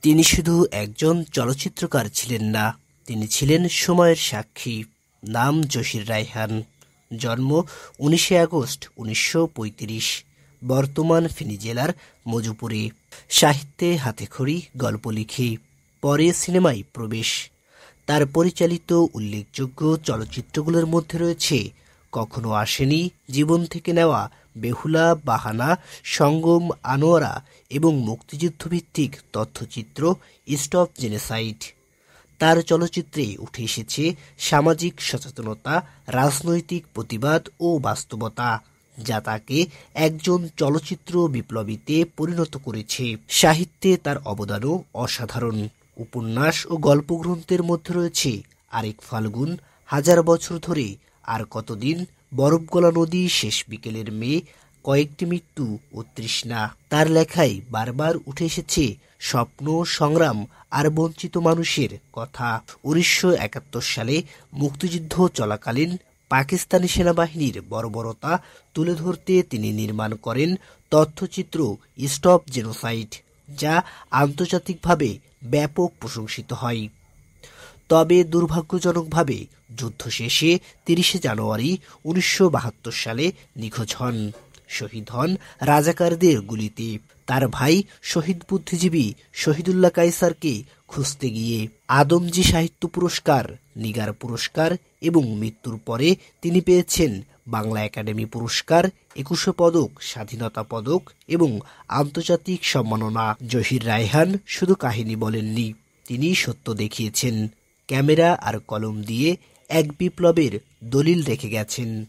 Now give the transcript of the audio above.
তিনি শুধু একজন চলচ্চিত্রকার ছিলেন না, তিনি ছিলেন সময়ের সাক্ষী। নাম জহির রায়হান। জন্ম 19 আগস্ট 1935, বর্তমান ফেনী জেলার মজুপুরে। সাহিত্যে হাতেখড়ি, গল্প লিখে পরে সিনেমায় প্রবেশ। তার পরিচালিত উল্লেখযোগ্য চলচ্চিত্রগুলোর মধ্যে রয়েছে কখনো আসেনি, জীবন থেকে নেওয়া, বেহুলা, বাহানা, সঙ্গম, আনোয়ারা এবং মুক্তিযুদ্ধভিত্তিক তথ্যচিত্র স্টপ জেনোসাইড। তার চলচ্চিত্রে উঠে এসেছে সামাজিক সচেতনতা, রাজনৈতিক প্রতিবাদ ও বাস্তবতা, যা তাকে একজন চলচ্চিত্র বিপ্লবীতে পরিণত করেছে। সাহিত্যে তার অবদানও অসাধারণ। উপন্যাস ও গল্পগ্রন্থের মধ্যে রয়েছে আরেক ফাল্গুন, হাজার বছর ধরে, আর কতদিন, বরফগলা নদী, শেষ বিকেলের মেয়ে, কয়েকটি মৃত্যু ও তৃষ্ণা। তার লেখায় বারবার উঠে এসেছে স্বপ্ন, সংগ্রাম আর বঞ্চিত মানুষের কথা। 1971 সালে মুক্তিযুদ্ধ চলাকালীন পাকিস্তানি সেনাবাহিনীর বর্বরতা তুলে ধরতে তিনি নির্মাণ করেন তথ্যচিত্র স্টপ জেনোসাইড, যা আন্তর্জাতিকভাবে ব্যাপক প্রশংসিত হয়। তবে দুর্ভাগ্যজনকভাবে যুদ্ধ শেষে 30 জানুয়ারি 1972 সালে নিখোঁজ হন। শহীদ হন রাজাকারদের গুলিতে। তার ভাই শহীদ বুদ্ধিজীবী শহীদুল্লাহ কায়সারকে খুঁজতে গিয়ে আদমজী সাহিত্য পুরস্কার, নিগার পুরস্কার এবং মৃত্যুর পরে তিনি পেয়েছেন বাংলা একাডেমি পুরস্কার, 21 পদক, স্বাধীনতা পদক এবং আন্তর্জাতিক সম্মাননা। জহির রায়হান শুধু কাহিনী বলেননি, তিনি সত্য দেখিয়েছেন। ক্যামেরা আর কলম দিয়ে এক বিপ্লবের দলিল রেখে গেছেন।